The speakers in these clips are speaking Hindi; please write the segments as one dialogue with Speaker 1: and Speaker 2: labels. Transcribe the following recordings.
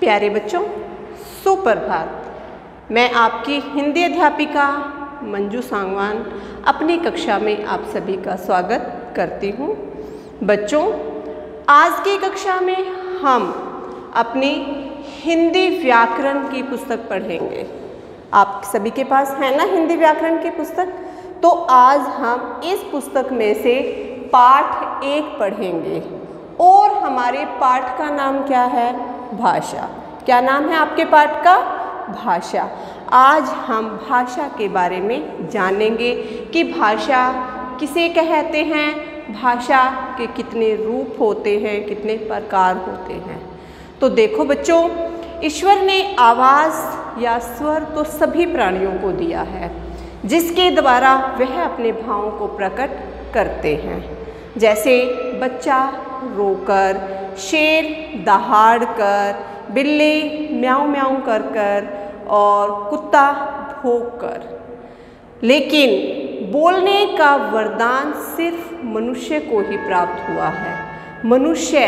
Speaker 1: प्यारे बच्चों, सुप्रभात। मैं आपकी हिंदी अध्यापिका मंजू सांगवान अपनी कक्षा में आप सभी का स्वागत करती हूँ। बच्चों, आज की कक्षा में हम अपनी हिंदी व्याकरण की पुस्तक पढ़ेंगे। आप सभी के पास है ना हिंदी व्याकरण की पुस्तक? तो आज हम इस पुस्तक में से पाठ 1 पढ़ेंगे और हमारे पाठ का नाम क्या है? भाषा। क्या नाम है आपके पाठ का? भाषा। आज हम भाषा के बारे में जानेंगे कि भाषा किसे कहते हैं, भाषा के कितने रूप होते हैं, कितने प्रकार होते हैं। तो देखो बच्चों, ईश्वर ने आवाज़ या स्वर तो सभी प्राणियों को दिया है, जिसके द्वारा वह अपने भावों को प्रकट करते हैं। जैसे बच्चा रोकर, शेर दहाड़ कर, बिल्ली म्याऊं म्याऊं कर कर और कुत्ता भौंक कर। लेकिन बोलने का वरदान सिर्फ मनुष्य को ही प्राप्त हुआ है। मनुष्य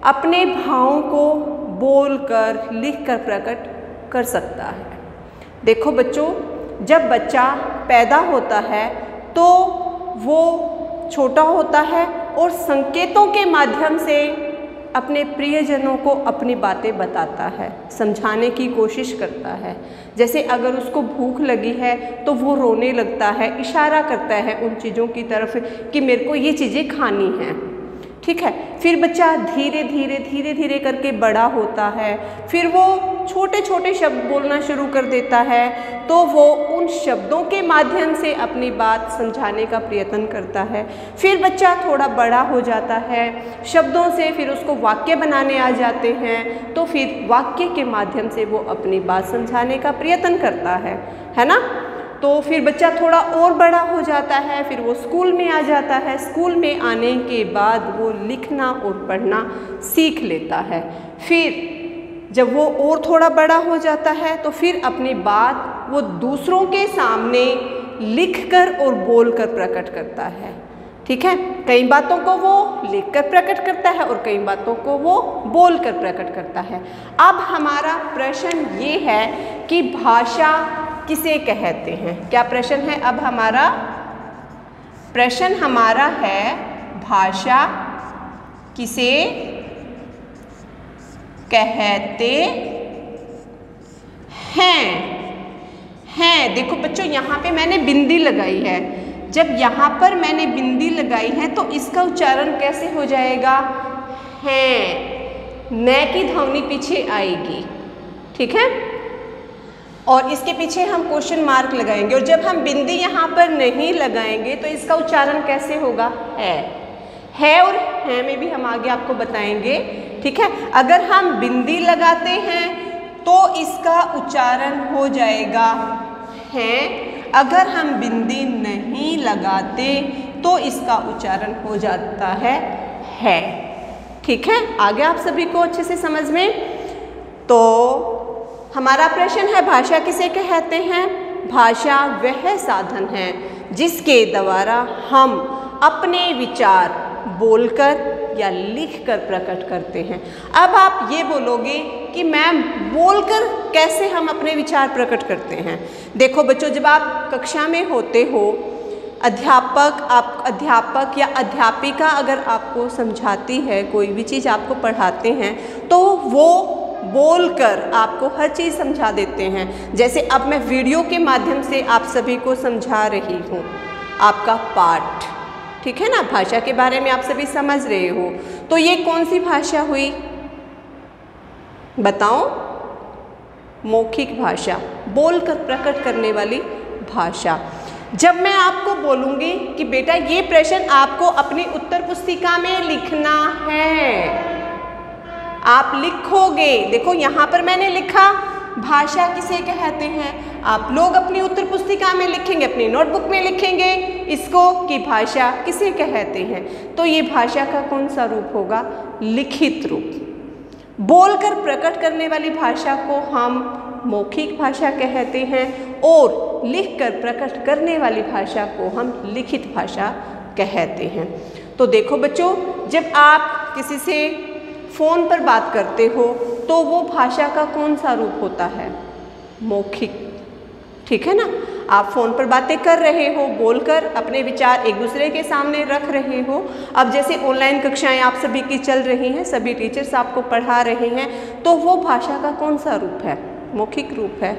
Speaker 1: अपने भावों को बोलकर, लिखकर प्रकट कर सकता है। देखो बच्चों, जब बच्चा पैदा होता है तो वो छोटा होता है और संकेतों के माध्यम से अपने प्रियजनों को अपनी बातें बताता है, समझाने की कोशिश करता है। जैसे अगर उसको भूख लगी है तो वो रोने लगता है, इशारा करता है उन चीज़ों की तरफ कि मेरे को ये चीज़ें खानी हैं। ठीक है, फिर बच्चा धीरे धीरे करके बड़ा होता है, फिर वो छोटे छोटे शब्द बोलना शुरू कर देता है, तो वो उन शब्दों के माध्यम से अपनी बात समझाने का प्रयत्न करता है। फिर बच्चा थोड़ा बड़ा हो जाता है, शब्दों से फिर उसको वाक्य बनाने आ जाते हैं, तो फिर वाक्य के माध्यम से वो अपनी बात समझाने का प्रयत्न करता है ना। तो फिर बच्चा थोड़ा और बड़ा हो जाता है, फिर वो स्कूल में आ जाता है। स्कूल में आने के बाद वो लिखना और पढ़ना सीख लेता है। फिर जब वो और थोड़ा बड़ा हो जाता है तो फिर अपनी बात वो दूसरों के सामने लिखकर और बोलकर प्रकट करता है। ठीक है, कई बातों को वो लिखकर प्रकट करता है और कई बातों को वो बोलकर प्रकट करता है। अब हमारा प्रश्न ये है कि भाषा किसे कहते हैं? क्या प्रश्न है? अब हमारा प्रश्न हमारा है, भाषा किसे कहते हैं? देखो बच्चों, यहाँ पे मैंने बिंदी लगाई है। जब यहाँ पर मैंने बिंदी लगाई है तो इसका उच्चारण कैसे हो जाएगा? हैं। न की ध्वनि पीछे आएगी। ठीक है, और इसके पीछे हम क्वेश्चन मार्क लगाएंगे, और जब हम बिंदी यहाँ पर नहीं लगाएंगे तो इसका उच्चारण कैसे होगा? है और है में भी हम आगे आपको बताएंगे। ठीक है, अगर हम बिंदी लगाते हैं तो इसका उच्चारण हो जाएगा है। अगर हम बिंदी नहीं लगाते तो इसका उच्चारण हो जाता है। ठीक है, आगे आप सभी को अच्छे से समझ में। तो हमारा प्रश्न है, भाषा किसे कहते हैं? भाषा वह साधन है जिसके द्वारा हम अपने विचार बोलकर या लिखकर प्रकट करते हैं। अब आप ये बोलोगे कि मैम बोलकर कैसे हम अपने विचार प्रकट करते हैं? देखो बच्चों, जब आप कक्षा में होते हो, अध्यापक या अध्यापिका अगर आपको समझाती है, कोई भी चीज़ आपको पढ़ाते हैं, तो वो बोलकर आपको हर चीज़ समझा देते हैं। जैसे अब मैं वीडियो के माध्यम से आप सभी को समझा रही हूँ आपका पाठ। ठीक है ना, भाषा के बारे में आप सभी समझ रहे हो। तो ये कौन सी भाषा हुई? बताओ। मौखिक भाषा, बोलकर प्रकट करने वाली भाषा। जब मैं आपको बोलूँगी कि बेटा ये प्रश्न आपको अपनी उत्तर पुस्तिका में लिखना है, आप लिखोगे। देखो यहाँ पर मैंने लिखा भाषा किसे कहते हैं। आप लोग अपनी उत्तर पुस्तिका में लिखेंगे, अपनी नोटबुक में लिखेंगे इसको कि भाषा किसे कहते हैं। तो ये भाषा का कौन सा रूप होगा? लिखित रूप। बोलकर प्रकट करने वाली भाषा को हम मौखिक भाषा कहते हैं और लिखकर प्रकट करने वाली भाषा को हम लिखित भाषा कहते हैं। तो देखो बच्चों, जब आप किसी से फ़ोन पर बात करते हो तो वो भाषा का कौन सा रूप होता है? मौखिक। ठीक है ना, आप फ़ोन पर बातें कर रहे हो, बोलकर अपने विचार एक दूसरे के सामने रख रहे हो। अब जैसे ऑनलाइन कक्षाएं आप सभी की चल रही हैं, सभी टीचर्स आपको पढ़ा रहे हैं, तो वो भाषा का कौन सा रूप है? मौखिक रूप है।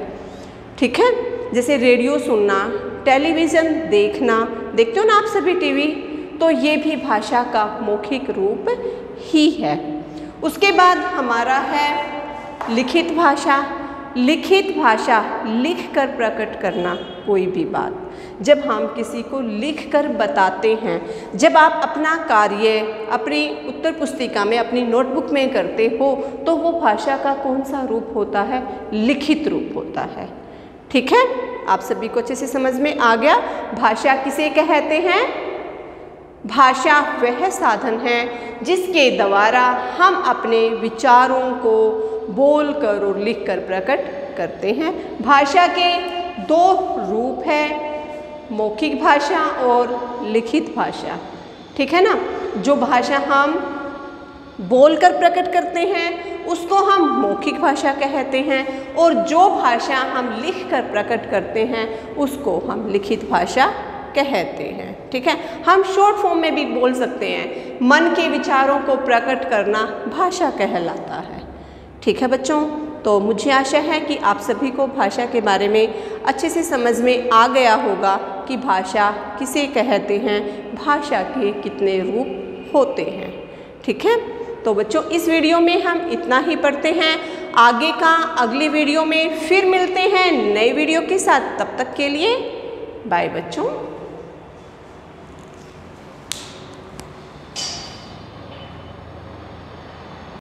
Speaker 1: ठीक है, जैसे रेडियो सुनना, टेलीविज़न देखना, देखते हो ना आप सभी टीवी, तो ये भी भाषा का मौखिक रूप ही है। उसके बाद हमारा है लिखित भाषा। लिखित भाषा, लिख कर प्रकट करना कोई भी बात। जब हम किसी को लिख कर बताते हैं, जब आप अपना कार्य अपनी उत्तर पुस्तिका में, अपनी नोटबुक में करते हो, तो वो भाषा का कौन सा रूप होता है? लिखित रूप होता है। ठीक है, आप सभी को अच्छे से समझ में आ गया। भाषा किसे कहते हैं? भाषा वह साधन है जिसके द्वारा हम अपने विचारों को बोलकर और लिखकर प्रकट करते हैं। भाषा के दो रूप हैं, मौखिक भाषा और लिखित भाषा। ठीक है ना, जो भाषा हम बोलकर प्रकट करते हैं उसको हम मौखिक भाषा कहते हैं, और जो भाषा हम लिखकर प्रकट करते हैं उसको हम लिखित भाषा कहते हैं। ठीक है, हम शॉर्ट फॉर्म में भी बोल सकते हैं। मन के विचारों को प्रकट करना भाषा कहलाता है। ठीक है बच्चों, तो मुझे आशा है कि आप सभी को भाषा के बारे में अच्छे से समझ में आ गया होगा कि भाषा किसे कहते हैं, भाषा के कितने रूप होते हैं। ठीक है, तो बच्चों इस वीडियो में हम इतना ही पढ़ते हैं। आगे का अगली वीडियो में फिर मिलते हैं नए वीडियो के साथ। तब तक के लिए बाय बच्चों।